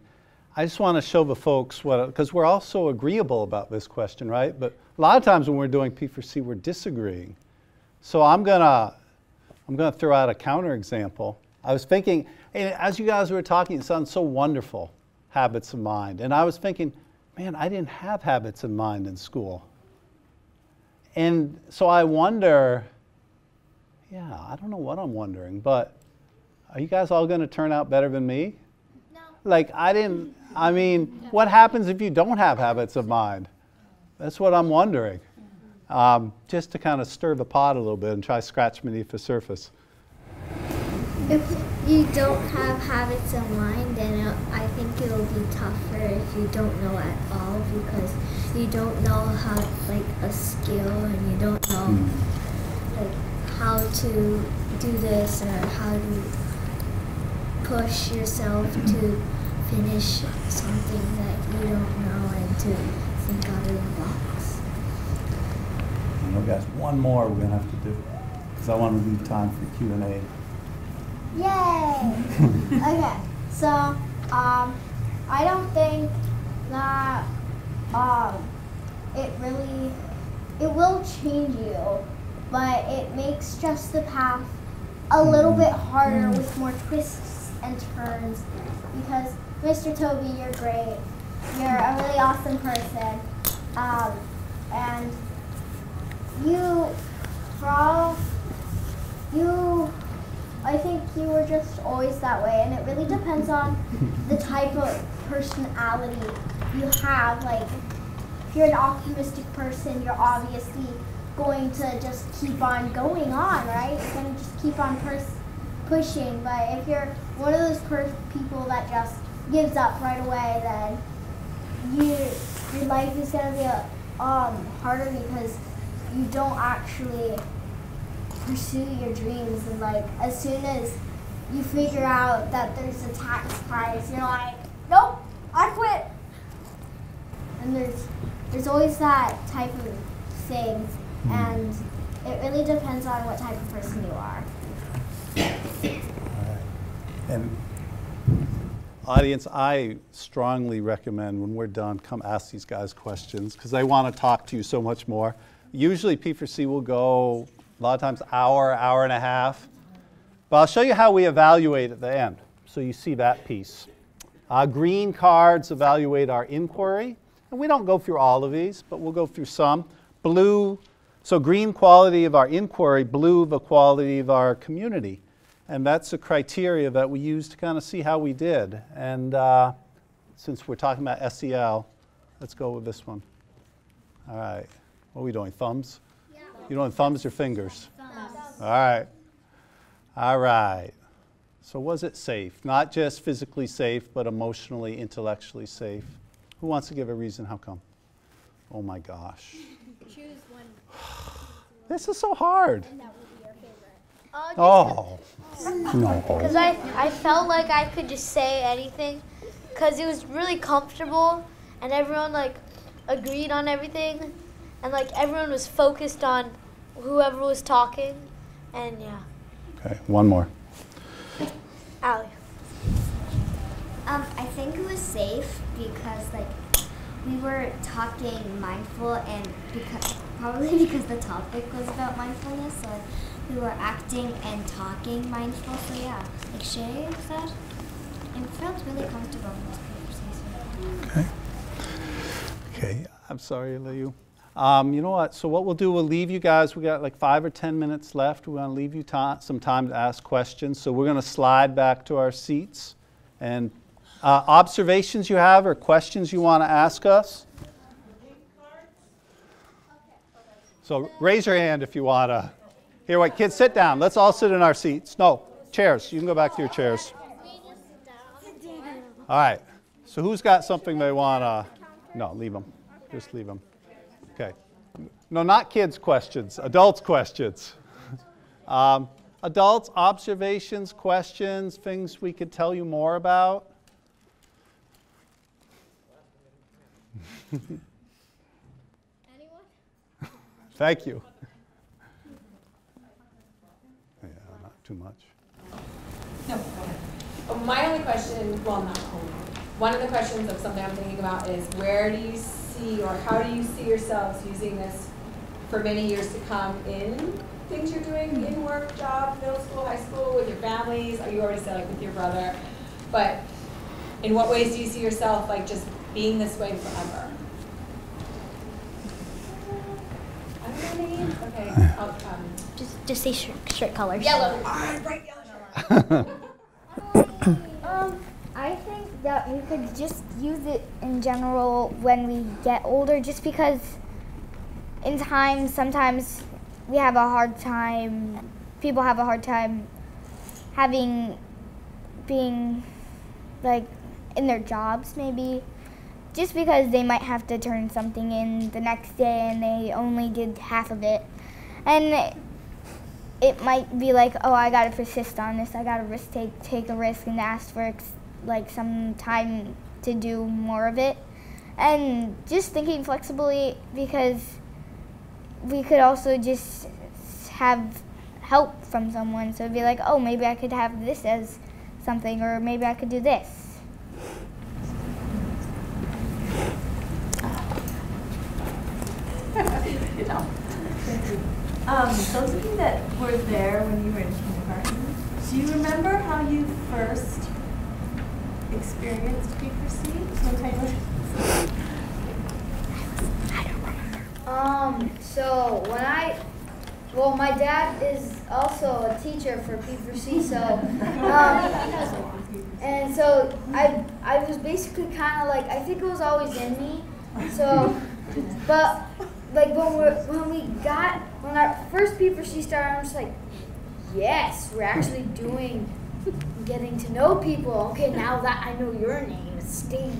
I just want to show the folks because we're all so agreeable about this question, right? But a lot of times when we're doing P4C, we're disagreeing. So I'm gonna throw out a counterexample. I was thinking, as you guys were talking, it sounds so wonderful, habits of mind. And I was thinking, man, I didn't have habits of mind in school. And so I wonder, yeah, I don't know what I'm wondering, but are you guys all going to turn out better than me? No. Like, what happens if you don't have habits of mind? That's what I'm wondering. Just to kind of stir the pot a little bit and try to scratch beneath the surface. If you don't have habits of mind, then I think it will be tougher if you don't know at all, because you don't know how, like, a skill, and you don't know like how to do this or how to push yourself to finish something that you don't know and to think out of the box. I know, guys, one more we're going to have to do because I want to leave time for Q&A. Yay! Okay, so I don't think that it will change you, but it makes just the path a little bit harder with more twists and turns, because Mr. Toby, you're great, you're a really awesome person. And I think you were just always that way, and it really depends on the type of personality you have. Like, if you're an optimistic person, you're obviously going to just keep on going on, right? You're going to just keep on pushing. But if you're one of those people that just gives up right away, then your life is going to be harder because you don't actually pursue your dreams. And like, as soon as you figure out that there's a tax price, you're like, nope, I quit. And there's always that type of thing, and it really depends on what type of person you are. And audience, I strongly recommend when we're done, come ask these guys questions because they want to talk to you so much more. Usually P4C will go a lot of times hour and a half. But I'll show you how we evaluate at the end. So you see that piece. Green cards evaluate our inquiry. And we don't go through all of these, but we'll go through some. Blue, so green quality of our inquiry, blue the quality of our community. And that's a criteria that we use to kind of see how we did. And since we're talking about SEL, let's go with this one. All right. What are we doing? Thumbs? Yeah. You doing thumbs or fingers? Thumbs. All right. All right. So was it safe? Not just physically safe, but emotionally, intellectually safe. Who wants to give a reason how come? Oh my gosh. Choose one. This is so hard. And that will be your favorite. Oh. No. Because I felt like I could just say anything because it was really comfortable and everyone like agreed on everything and like everyone was focused on whoever was talking and yeah. Okay, one more. Allie. I think it was safe because like we were talking mindful and probably because the topic was about mindfulness, so like, we were acting and talking mindful. So yeah, like Shay said, it felt really comfortable. Okay. Okay, I'm sorry, Liu. You know what? So what we'll do, we'll leave you guys. We got like 5 or 10 minutes left. We want to leave you some time to ask questions. So we're going to slide back to our seats. And observations you have or questions you want to ask us? So raise your hand if you want to. Here, wait, kids, sit down. Let's all sit in our seats. No, chairs. You can go back to your chairs. All right. So who's got something they want to? No, leave them. Just leave them. Okay. No, not kids' questions. Adults' questions. Adults, observations, questions, things we could tell you more about. Anyone? Thank you. Yeah, not too much. No, go ahead. My only question, well, not only, one of the questions of something I'm thinking about is where do you see or how do you see yourselves using this for many years to come in things you're doing, in work, job, middle school, high school, with your families? You already said like with your brother, but in what ways do you see yourself like just being this way forever? I don't know what I mean. Okay. Just say shirt colors. Yellow. All right, bright yellow. I think that we could just use it in general when we get older, just because in time sometimes we have a hard time, people have a hard time being like in their jobs maybe, just because they might have to turn something in the next day and they only did half of it. And it might be like, oh, I gotta persist on this, I gotta take a risk and ask for like some time to do more of it. And just thinking flexibly, because we could also just have help from someone. So it'd be like, oh, maybe I could have this as something, or maybe I could do this. Those of you that were there when you were in kindergarten, do you remember how you first experienced P4C? What kind of? So well, my dad is also a teacher for P4C, so, and so I was basically kind of like, I think it was always in me, so, but like when our first P4C started, I was like, yes, we're actually getting to know people. Okay, now that I know your name, it's Steve.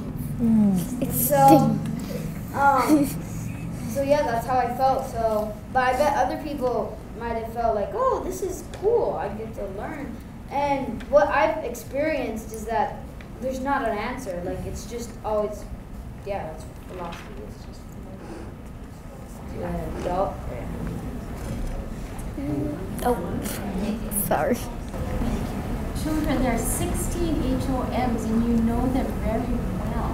So yeah, that's how I felt. So, but I bet other people might have felt like, oh, this is cool. I get to learn. And what I've experienced is that there's not an answer. Like it's just always, yeah, that's philosophy. It's just an adult. Oh, sorry. Children, there are 16 HOMs and you know them very well.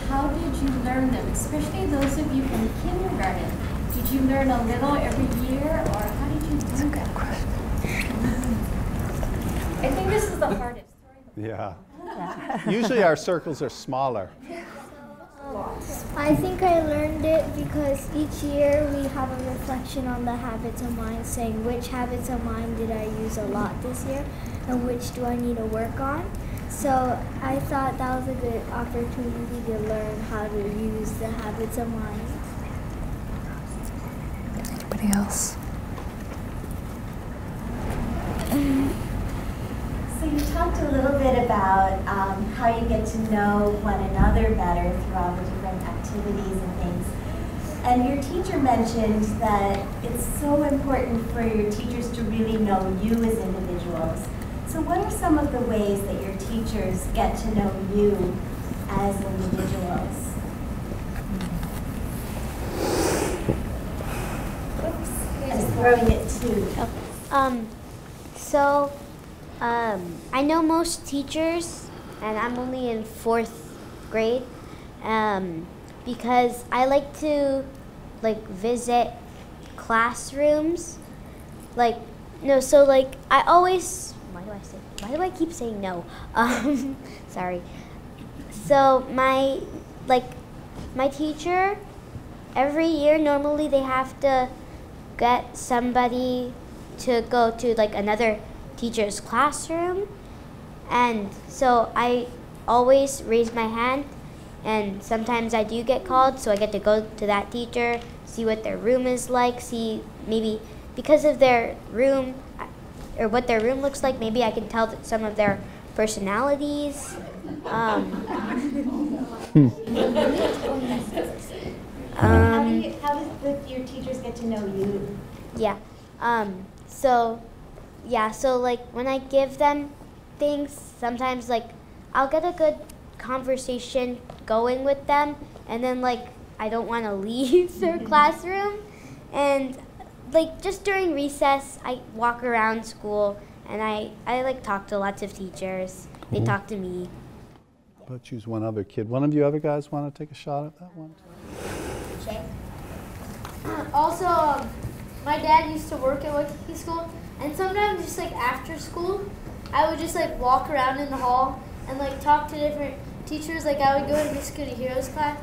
How did you learn them, especially those of you from kindergarten? Did you learn a little every year, or how did you do that? I think this is the hardest. Yeah. Usually our circles are smaller. I think I learned it because each year we have a reflection on the habits of mind, saying which habits of mind did I use a lot this year and which do I need to work on. So I thought that was a good opportunity to learn how to use the habits of mind. Anybody else? So you talked a little bit about how you get to know one another better through all the different activities and things. And your teacher mentioned that it's so important for your teachers to really know you as individuals. So what are some of the ways that your teachers get to know you as individuals? Oops, just throwing it to you. I know most teachers, and I'm only in 4th grade, because I like to visit classrooms. I always, why do I keep saying no? Sorry. So my teacher, every year normally they have to get somebody to go to another teacher's classroom, and so I always raise my hand, and sometimes I do get called, so I get to go to that teacher, see what their room is like, see maybe because of their room or what their room looks like, maybe I can tell some of their personalities. How does your teachers get to know you? Yeah. So when I give them things, sometimes I'll get a good conversation going with them, and then I don't want to leave their classroom, and just during recess I walk around school and I talk to lots of teachers. Cool. They talk to me. I'll choose one other kid. One of you other guys want to take a shot at that one? Also, my dad used to work at Waikīkī school, and sometimes just after school, I would just walk around in the hall and talk to different teachers. I would go to Miss Cootie Heroes class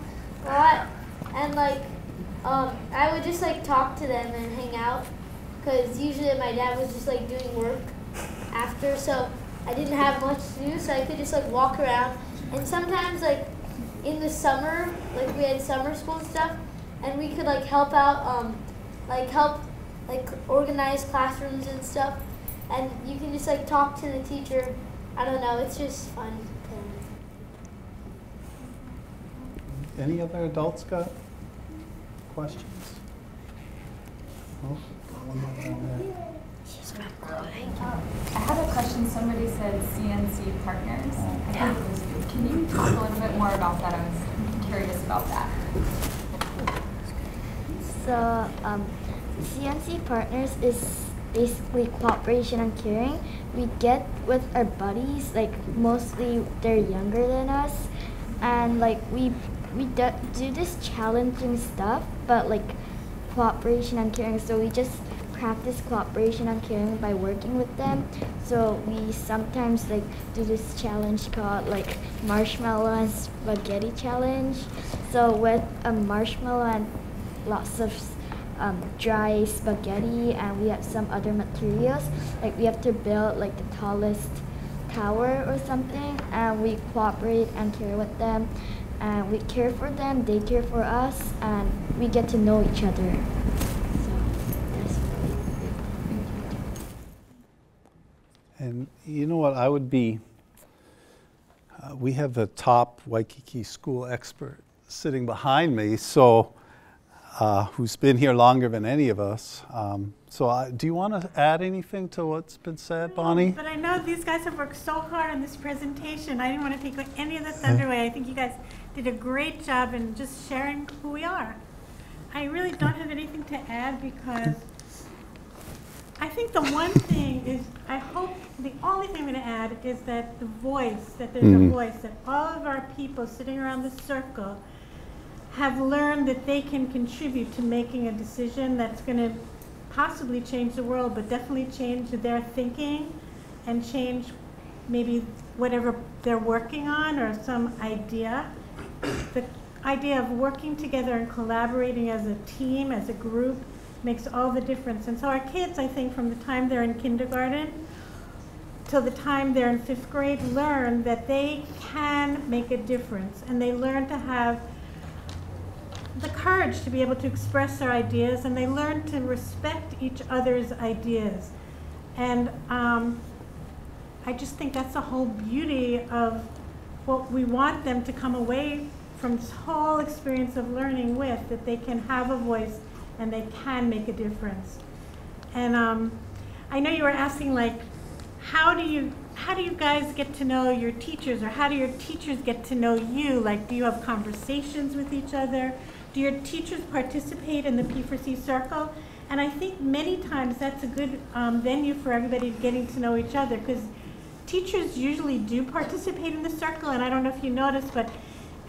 a lot, and I would just talk to them and hang out, because usually my dad was just doing work after, so I didn't have much to do, so I could just walk around. And sometimes in the summer, we had summer school and stuff, and we could help out, organize classrooms and stuff, and you can just talk to the teacher. I don't know, it's just fun. Any other adults got questions? Oh, one more down there. I have a question. Somebody said CNC partners. I think it was you. Can you talk a little bit more about that? I was curious about that. So, CNC partners is basically cooperation and caring. We get with our buddies, mostly they're younger than us, and we do this challenging stuff, but cooperation and caring. So we just practice cooperation and caring by working with them. So we sometimes like do this challenge called like marshmallow and spaghetti challenge. So with a marshmallow and lots of dry spaghetti, and we have some other materials, like we have to build like the tallest tower or something, and we cooperate and care with them, and we care for them, they care for us, and we get to know each other. So that's really good. And you know what, I would be, we have a top Waikīkī school expert sitting behind me, so who's been here longer than any of us. Do you want to add anything to what's been said, Bonnie? But I know these guys have worked so hard on this presentation. I didn't want to take any of the thunder away. I think you guys did a great job in just sharing who we are. I really don't have anything to add because I think the one thing is, I hope the only thing I'm going to add is that the voice, that there's a voice, that all of our people sitting around the circle have learned that they can contribute to making a decision that's going to possibly change the world, but definitely change their thinking and change maybe whatever they're working on or some idea. The idea of working together and collaborating as a team, as a group, makes all the difference. And so our kids, I think, from the time they're in kindergarten till the time they're in 5th grade, learn that they can make a difference, and they learn to have the courage to be able to express their ideas, and they learn to respect each other's ideas. And I just think that's the whole beauty of what we want them to come away from this whole experience of learning with, that they can have a voice and they can make a difference. And I know you were asking, like, how do you guys get to know your teachers, or how do your teachers get to know you? Like, do you have conversations with each other? Do your teachers participate in the P4C circle? And I think many times that's a good venue for everybody getting to know each other, because teachers usually do participate in the circle, and I don't know if you noticed, but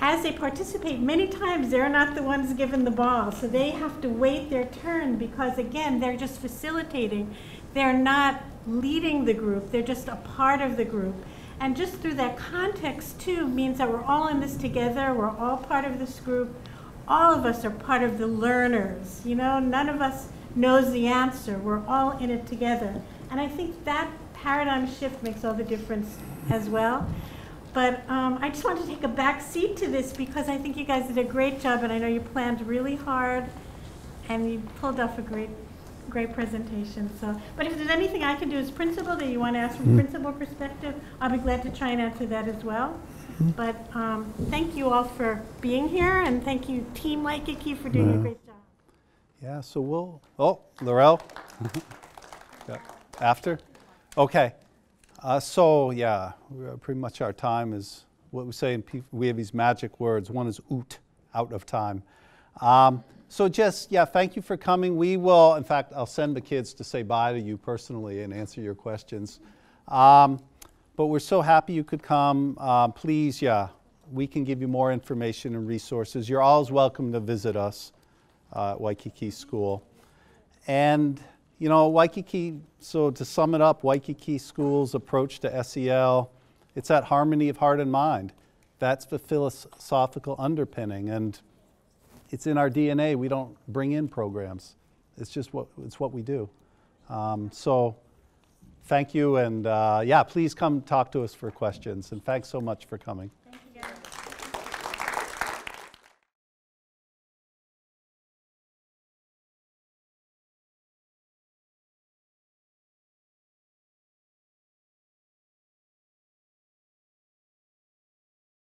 as they participate, many times they're not the ones given the ball, so they have to wait their turn because, again, they're just facilitating. They're not leading the group, they're just a part of the group. And just through that context, too, means that we're all in this together, we're all part of this group. All of us are part of the learners, you know? None of us knows the answer. We're all in it together. And I think that paradigm shift makes all the difference as well. But I just want to take a back seat to this because I think you guys did a great job, and I know you planned really hard, and you pulled off a great presentation. So, but if there's anything I can do as principal that you want to ask from principal perspective, I'll be glad to try and answer that as well. But thank you all for being here, and thank you, Team Waikīkī, for doing a great job. Yeah, so we'll, Laurel, after? Okay, so yeah, pretty much our time is what we say in we have these magic words. One is oot, out of time. So just, yeah, thank you for coming. We will, in fact, I'll send the kids to say bye to you personally and answer your questions. But we're so happy you could come. Please, yeah, we can give you more information and resources. You're always welcome to visit us at Waikīkī School. And, you know, Waikīkī, so to sum it up, Waikīkī School's approach to SEL, it's that harmony of heart and mind. That's the philosophical underpinning, and it's in our DNA. We don't bring in programs. It's just what we do. So thank you, and yeah, please come talk to us for questions, and thanks so much for coming.